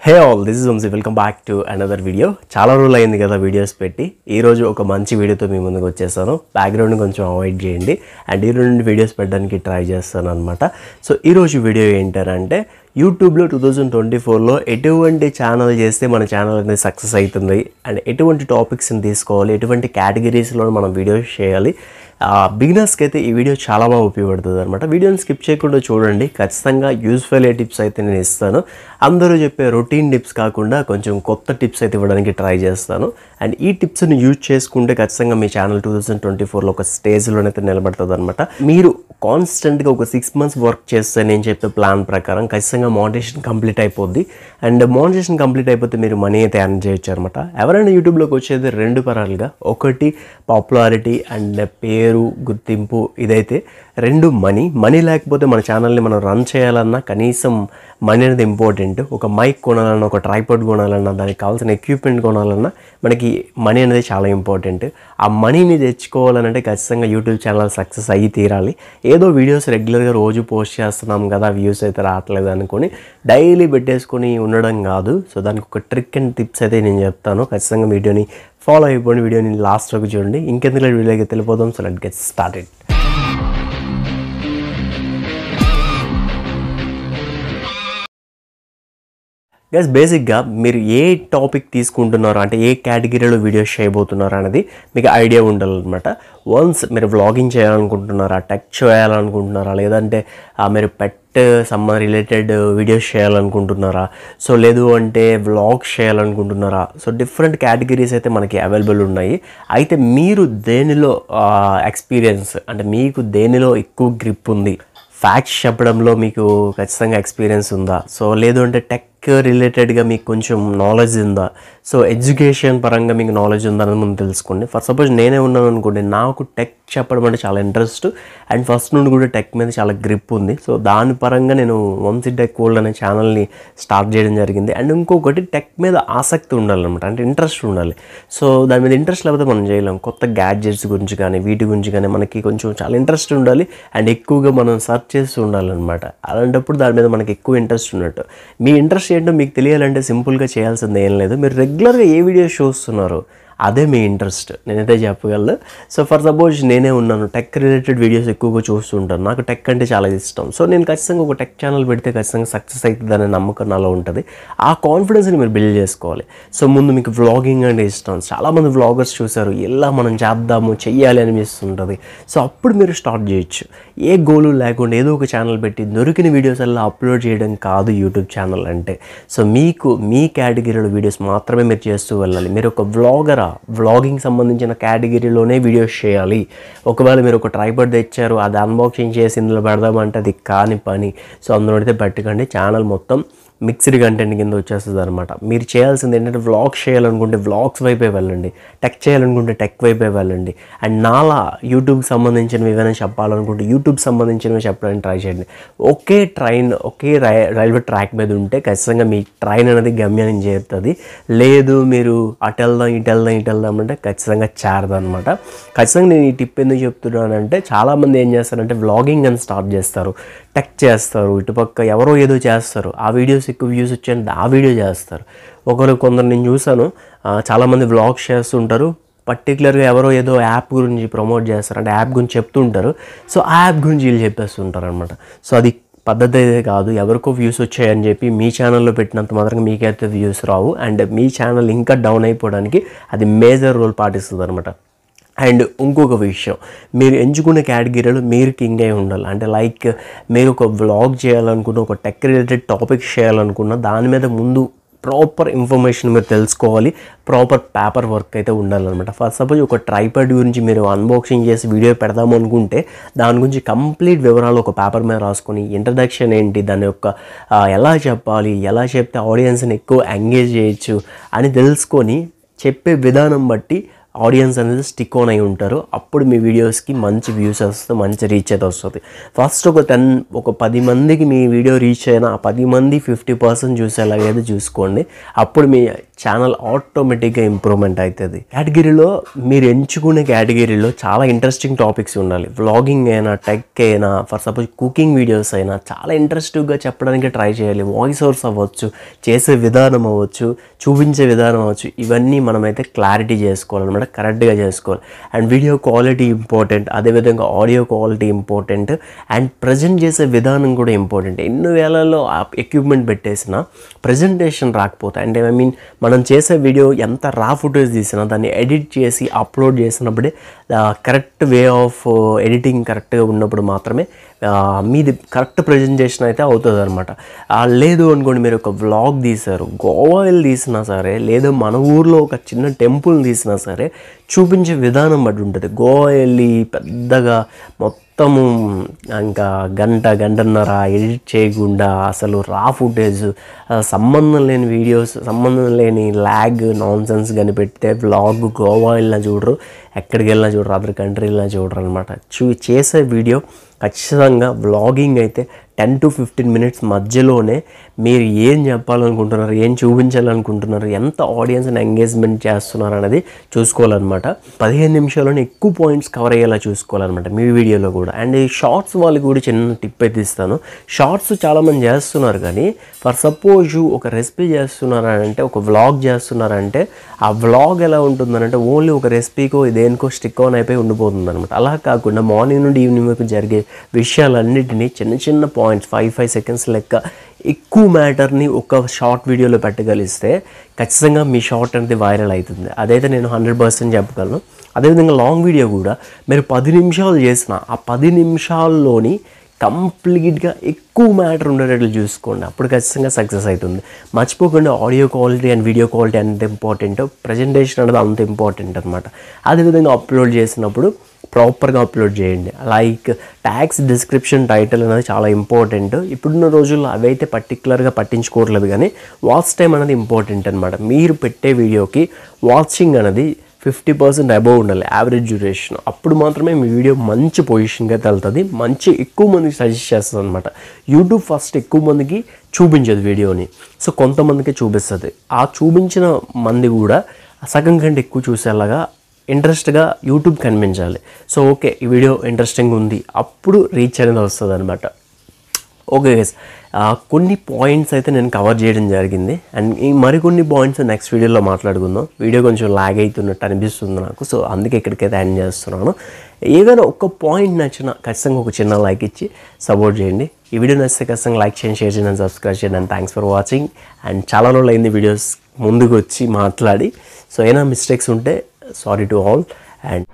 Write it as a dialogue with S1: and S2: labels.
S1: Hey all, this is Vamshi. Welcome back to another video. చాలా రోజులు అయింది కదా వీడియోస్ పెట్టి. ఈరోజు ఒక మంచి వీడియోతో మీ ముందుకు వచ్చేసాను. బ్యాక్గ్రౌండ్ కొంచెం అవాయిడ్ చేయండి అండ్ ఈ రెండు వీడియోస్ పెట్టడానికి ట్రై చేస్తాను అనమాట. సో ఈరోజు వీడియో ఏంటంటే యూట్యూబ్లో 2024లో ఎటువంటి ఛానల్ చేస్తే మన ఛానల్ అనేది సక్సెస్ అవుతుంది అండ్ ఎటువంటి టాపిక్స్ని తీసుకోవాలి, ఎటువంటి కేటగిరీస్లో మనం వీడియోస్ చేయాలి. బిగినర్స్కి అయితే ఈ వీడియో చాలా బాగా ఉపయోగపడుతుంది అనమాట. వీడియోని స్కిప్ చేయకుండా చూడండి. ఖచ్చితంగా యూస్ఫుల్ టిప్స్ అయితే నేను ఇస్తాను. అందరూ చెప్పే రొటీన్ టిప్స్ కాకుండా కొంచెం కొత్త టిప్స్ అయితే ఇవ్వడానికి ట్రై చేస్తాను. అండ్ ఈ టిప్స్ని యూజ్ చేసుకుంటే ఖచ్చితంగా మీ ఛానల్ 2024లో ఒక స్టేజ్లోనైతే నిలబడుతుంది అనమాట. మీరు కాన్స్టెంట్గా ఒక 6 months వర్క్ చేస్తే నేను చెప్పే ప్లాన్ ప్రకారం ఖచ్చితంగా మానిటైజేషన్ కంప్లీట్ అయిపోద్ది. అండ్ మానిటైజేషన్ కంప్లీట్ అయిపోతే మీరు మనీ అయితే ఎర్న్ చేయొచ్చు అనమాట. ఎవరైనా యూట్యూబ్లోకి వచ్చేది రెండు పరాలుగా, ఒకటి పాపులారిటీ అండ్ పేరు గుర్తింపు. ఇదైతే రెండు మనీ లేకపోతే మన ఛానల్ని మనం రన్ చేయాలన్నా కనీసం మనీ అనేది ఇంపార్టెంట్. ఒక మైక్ కొనాలన్నా, ఒక ట్రైపాడ్ కొనాలన్నా, దానికి కావాల్సిన ఎక్విప్మెంట్ కొనాలన్నా మనకి మనీ అనేది చాలా ఇంపార్టెంట్. ఆ మనీని తెచ్చుకోవాలంటే ఖచ్చితంగా యూట్యూబ్ ఛానల్ సక్సెస్ అయ్యి తీరాలి. ఏదో వీడియోస్ రెగ్యులర్గా రోజు పోస్ట్ చేస్తున్నాం కదా, వ్యూస్ అయితే రావట్లేదు అనుకొని డైలీ పెట్టేసుకొని ఉండడం కాదు. సో దానికి ఒక ట్రిక్ అండ్ టిప్స్ అయితే నేను చెప్తాను. ఖచ్చితంగా వీడియోని ఫాలో అయిపోండి. వీడియోని లాస్ట్ వరకు చూడండి. ఇంకెందుకు వీడియోకి వెళ్ళిపోదాం. So let's get started. Guys, బేసిక్గా మీరు ఏ టాపిక్ తీసుకుంటున్నారో, అంటే ఏ కేటగిరీలో వీడియోస్ చేయబోతున్నారు అనేది మీకు ఐడియా ఉండాలన్నమాట. వన్స్ మీరు వ్లాగింగ్ చేయాలనుకుంటున్నారా, టెక్ చేయాలనుకుంటున్నారా, లేదంటే మీరు పెట్ రిలేటెడ్ వీడియోస్ చేయాలనుకుంటున్నారా, సో లేదు అంటే వ్లాగ్స్ చేయాలనుకుంటున్నారా, సో డిఫరెంట్ కేటగిరీస్ అయితే మనకి అవైలబుల్ ఉన్నాయి. అయితే మీరు దేనిలో ఎక్స్పీరియన్స్, అంటే మీకు దేనిలో ఎక్కువ గ్రిప్ ఉంది, ఫ్యాక్ట్స్ చెప్పడంలో మీకు ఖచ్చితంగా ఎక్స్పీరియన్స్ ఉందా, సో లేదు అంటే టెక్ రిలేటెడ్గా మీకు కొంచెం నాలెడ్జ్ ఉందా, సో ఎడ్యుకేషన్ పరంగా మీకు నాలెడ్జ్ ఉందా అని మనం తెలుసుకోండి. ఫర్ సపోజ్ నేనే ఉన్నాను అనుకోండి, నాకు టెక్ చెప్పడం అంటే చాలా ఇంట్రెస్ట్ అండ్ ఫస్ట్ నుండి కూడా టెక్ మీద చాలా గ్రిప్ ఉంది. సో దాని పరంగా నేను వంశీ టెక్ వరల్డ్ అనే ఛానల్ని స్టార్ట్ చేయడం జరిగింది. అండ్ ఇంకొకటి టెక్ మీద ఆసక్తి ఉండాలన్నమాట, అంటే ఇంట్రెస్ట్ ఉండాలి. సో దాని మీద ఇంట్రెస్ట్ లేకపోతే మనం చేయలేం. కొత్త గ్యాడ్జెట్స్ గురించి కానీ వీటి గురించి కానీ మనకి కొంచెం చాలా ఇంట్రెస్ట్ ఉండాలి అండ్ ఎక్కువగా మనం సర్చ్ చేస్తూ ఉండాలన్నమాట. అలాంటప్పుడు దాని మీద మనకి ఎక్కువ ఇంట్రెస్ట్ ఉన్నట్టు. మీ ఇంట్రెస్ట్ ఏంటో మీకు తెలియాలంటే సింపుల్గా చేయాల్సింది ఏం లేదు. మీరు రెగ్యులర్గా ఏ వీడియోస్ చూస్తున్నారో అదే మీ ఇంట్రెస్ట్, నేనైతే చెప్పగలను. సో ఫర్ సపోజ్ నేనే ఉన్నాను, టెక్ రిలేటెడ్ వీడియోస్ ఎక్కువగా చూస్తుంటాను. నాకు టెక్ అంటే చాలా ఇష్టం. సో నేను ఖచ్చితంగా ఒక టెక్ ఛానల్ పెడితే ఖచ్చితంగా సక్సెస్ అవుతుంది అనే నమ్మకం నాలో ఉంటుంది. ఆ కాన్ఫిడెన్స్ని మీరు బిల్డ్ చేసుకోవాలి. సో ముందు మీకు వ్లాగింగ్ అంటే ఇష్టం, చాలామంది వ్లాగర్స్ చూశారు, ఎలా మనం చేద్దాము చెయ్యాలి అనిపిస్తుంటుంది. సో అప్పుడు మీరు స్టార్ట్ చేయొచ్చు. ఏ గోలు లేకుండా ఏదో ఒక ఛానల్ పెట్టి దొరికిన వీడియోస్ అలా అప్లోడ్ చేయడం కాదు యూట్యూబ్ ఛానల్ అంటే. సో మీకు మీ కేటగిరీలో వీడియోస్ మాత్రమే మీరు చేస్తూ వెళ్ళాలి. మీరు ఒక వ్లాగింగ్ సంబంధించిన కేటగిరీలోనే వీడియోస్ చేయాలి. ఒకవేళ మీరు ఒక ట్రైపాడ్ తెచ్చారు, అది అన్బాక్సింగ్ చేసి ఇందులో పెడదామంటే అది కాని పని. సో అందులో అయితే పెట్టకండి. ఛానల్ మొత్తం మిక్స్డ్ కంటెంట్ కింద వచ్చేస్తుంది అనమాట. మీరు చేయాల్సింది ఏంటంటే వ్లాగ్స్ చేయాలనుకుంటే వ్లాగ్స్ వైపే వెళ్ళండి, టెక్ చేయాలనుకుంటే టెక్ వైపే వెళ్ళండి. అండ్ నాలా యూట్యూబ్కి సంబంధించినవి ఏమైనా చెప్పాలనుకుంటే యూట్యూబ్ సంబంధించినవి చెప్పడానికి ట్రై చేయండి. ఒకే రైల్వే ట్రాక్ మీద ఉంటే ఖచ్చితంగా మీ ట్రైన్ అనేది గమ్యాన్ని చేరుతుంది. లేదు మీరు అటు వెళ్దాం అంటే ఖచ్చితంగా చేరదు అనమాట. ఖచ్చితంగా నేను ఈ టిప్ ఎందుకు చెప్తున్నానంటే చాలామంది ఏం చేస్తారంటే వ్లాగింగ్ అని స్టార్ట్ చేస్తారు, టెక్ చేస్తారు, ఇటుపక్క ఎవరో ఏదో చేస్తారు, ఆ వీడియోస్ ఎక్కువ వ్యూస్ వచ్చాయంటే ఆ వీడియో చేస్తారు. కొందరు నేను చూసాను, చాలామంది వ్లాగ్స్ చేస్తుంటారు, పర్టికులర్గా ఎవరో ఏదో యాప్ గురించి ప్రమోట్ చేస్తారు, అంటే యాప్ గురించి చెప్తుంటారు. సో ఆ యాప్ గురించి వీళ్ళు చెప్పేస్తుంటారు అనమాట. సో అది పద్ధతి అయితే కాదు. ఎవరికో వ్యూస్ వచ్చాయని చెప్పి మీ ఛానల్లో పెట్టినంత మాత్రంగా మీకైతే views Rao and me channel ఇంకా డౌన్ అయిపోవడానికి అది మేజర్ రోల్ పాటిస్తుంది అనమాట. అండ్ ఇంకొక విషయం, మీరు ఎంచుకునే కేటగిరీలో మీరు కింగ్ అయి ఉండాలి. అంటే లైక్ మీరు ఒక వ్లాగ్ చేయాలనుకున్న, ఒక టెక్ రిలేటెడ్ టాపిక్స్ చేయాలనుకున్న, దాని మీద ముందు ప్రాపర్ ఇన్ఫర్మేషన్ మీరు తెలుసుకోవాలి, ప్రాపర్ పేపర్ వర్క్ అయితే ఉండాలన్నమాట. ఫస్ట్ సపోజ్ ఒక ట్రైపాడ్ గురించి మీరు అన్బాక్సింగ్ చేసి వీడియో పెడదాము అనుకుంటే దాని గురించి కంప్లీట్ వివరాలు ఒక పేపర్ మీద రాసుకొని, ఇంట్రడక్షన్ ఏంటి, దాని యొక్క ఎలా చెప్పాలి, ఎలా చెప్తే ఆడియన్స్ని ఎక్కువ ఎంగేజ్ చేయొచ్చు అని తెలుసుకొని చెప్పే విధానం బట్టి ఆడియన్స్ అనేది స్టిక్ ఆన్ అయి ఉంటారు. అప్పుడు మీ వీడియోస్కి మంచి వ్యూస్ వస్తుంది, మంచి రీచ్ అయితే వస్తుంది. ఫస్ట్ ఒక 10 మందికి మీ వీడియో రీచ్ అయినా ఆ 10 మంది 50% చూసేలాగైతే చూసుకోండి. అప్పుడు మీ ఛానల్ ఆటోమేటిక్గా ఇంప్రూవ్మెంట్ అవుతుంది. కేటగిరీలో మీరు ఎంచుకునే కేటగిరీలో చాలా ఇంట్రెస్టింగ్ టాపిక్స్ ఉండాలి. వ్లాగింగ్ అయినా, టెక్ అయినా, ఫర్ సపోజ్ కుకింగ్ వీడియోస్ అయినా చాలా ఇంట్రెస్టివ్గా చెప్పడానికి ట్రై చేయాలి. వాయిస్ ఓవర్స్ అవ్వచ్చు, చేసే విధానం అవ్వచ్చు, చూపించే విధానం అవ్వచ్చు, ఇవన్నీ మనమైతే క్లారిటీ చేసుకోవాలన్నమాట, కరెక్ట్గా చేసుకోవాలి. అండ్ వీడియో క్వాలిటీ ఇంపార్టెంట్, అదేవిధంగా audio quality important, and present చేసే విధానం కూడా ఇంపార్టెంట్. ఎన్నో వేలలో ఎక్విప్మెంట్ పెట్టేసిన ప్రజెంటేషన్ రాకపోతే, అంటే ఐ మీన్ మనం చేసే వీడియో ఎంత రా ఫుటేజ్ తీసినా దాన్ని ఎడిట్ చేసి అప్లోడ్ చేసినప్పుడే కరెక్ట్ వే ఆఫ్ ఎడిటింగ్ కరెక్ట్గా ఉన్నప్పుడు మాత్రమే మీది కరెక్ట్ ప్రజెంటేషన్ అయితే అవుతుంది అనమాట. లేదు అనుకోండి, మీరు ఒక వ్లాగ్ తీశారు, గోవా వెళ్ళి తీసినా సరే, లేదా మన ఊర్లో ఒక చిన్న టెంపుల్ తీసినా సరే, చూపించే విధానం బట్టి ఉంటుంది. గోవా వెళ్ళి పెద్దగా మొత్తము ఇంకా గంటన్నర ఎడిట్ చేయకుండా అసలు రా ఫుటేజ్, సంబంధం లేని వీడియోస్, సంబంధం లేని ల్యాగ్ నాన్సెన్స్ కానీ పెడితే వ్లాగ్ గోవా వెళ్ళినా చూడరు, ఎక్కడికి వెళ్ళినా చూడరు, అదర్ కంట్రీ వెళ్ళినా చూడరు అనమాట. చేసే వీడియో ఖచ్చితంగా వ్లాగింగ్ అయితే 10 to 15 minutes మధ్యలోనే మీరు ఏం చెప్పాలనుకుంటున్నారు, ఏం చూపించాలనుకుంటున్నారు, ఎంత ఆడియన్స్ని ఎంగేజ్మెంట్ చేస్తున్నారు అనేది చూసుకోవాలన్నమాట. 15 నిమిషాల్లోనే ఎక్కువ పాయింట్స్ కవర్ అయ్యేలా చూసుకోవాలన్నమాట మీ వీడియోలో కూడా. అండ్ ఈ షార్ట్స్ వాళ్ళకి కూడా చిన్న టిప్ అయితే ఇస్తాను. షార్ట్స్ చాలామంది చేస్తున్నారు, కానీ ఫర్ సపోజ్ ఒక రెసిపీ చేస్తున్నారంటే, ఒక వ్లాగ్ చేస్తున్నారంటే, ఆ వ్లాగ్ ఎలా ఉంటుందనంటే ఓన్లీ ఒక రెసిపీకో దేనికో స్టిక్ ఆన్ అయిపోయి ఉండిపోతుంది అనమాట. అలా కాకుండా మార్నింగ్ నుండి ఈవినింగ్ వరకు జరిగే విషయాలన్నిటినీ చిన్న చిన్న పాయింట్స్ 5 seconds లెక్క ఎక్కువ మ్యాటర్ని ఒక షార్ట్ వీడియోలో పెట్టగలిస్తే ఖచ్చితంగా మీ షార్ట్ అనేది వైరల్ అవుతుంది. అదైతే నేను 100% చెప్పగలను. అదేవిధంగా లాంగ్ వీడియో కూడా మీరు 10 నిమిషాలు చేసిన ఆ 10 నిమిషాల్లోని కంప్లీట్గా ఎక్కువ మ్యాటర్ ఉండేటట్లు చూసుకోండి, అప్పుడు ఖచ్చితంగా సక్సెస్ అవుతుంది. మర్చిపోకుండా audio quality and video quality అంత ఇంపార్టెంట్, ప్రజెంటేషన్ అనేది అంత ఇంపార్టెంట్ అనమాట. అదేవిధంగా అప్లోడ్ చేసినప్పుడు ప్రాపర్గా అప్లోడ్ చేయండి. లైక్ ట్యాగ్స్, డిస్క్రిప్షన్, టైటిల్ అనేది చాలా ఇంపార్టెంట్. ఇప్పుడున్న రోజుల్లో అవైతే పర్టికులర్గా పట్టించుకోవట్లేదు, కానీ వాచ్ టైం అనేది ఇంపార్టెంట్ అనమాట. మీరు పెట్టే వీడియోకి వాచింగ్ అనేది 50% అబోవ్ ఉండాలి, యావరేజ్ డ్యూరేషన్. అప్పుడు మాత్రమే మీ వీడియో మంచి పొజిషన్గా వెళ్తుంది, మంచి ఎక్కువ మందికి సజెస్ట్ చేస్తుంది అనమాట. యూట్యూబ్ ఫస్ట్ ఎక్కువ మందికి చూపించదు వీడియోని, సో కొంతమందికి చూపిస్తుంది. ఆ చూపించిన మంది కూడా సగం కంటే ఎక్కువ చూసేలాగా ఇంట్రెస్ట్గా యూట్యూబ్ కనిపించాలి. సో ఓకే, ఈ వీడియో ఇంట్రెస్టింగ్ ఉంది, అప్పుడు రీచ్ అనేది వస్తుంది అనమాట. ఓకే గైస్, కొన్ని పాయింట్స్ అయితే నేను కవర్ చేయడం జరిగింది. అండ్ ఈ మరికొన్ని పాయింట్స్ నెక్స్ట్ వీడియోలో మాట్లాడుకుందాం. వీడియో కొంచెం లాగ్ అవుతున్నట్టు అనిపిస్తుంది నాకు, సో అందుకే ఇక్కడికైతే ఎండ్ చేస్తున్నాను. ఏదైనా ఒక పాయింట్ నచ్చినా ఖచ్చితంగా ఒక చిన్న లైక్ ఇచ్చి సపోర్ట్ చేయండి. ఈ వీడియో నచ్చితే ఖచ్చితంగా లైక్ చేయండి, షేర్ చేయండి, సబ్స్క్రైబ్ చేయండి. And thanks for watching. And చాలా రోజులు అయింది వీడియోస్ ముందుకు వచ్చి మాట్లాడి, సో ఏమైనా మిస్టేక్స్ ఉంటే సారీ టు ఆల్. అండ్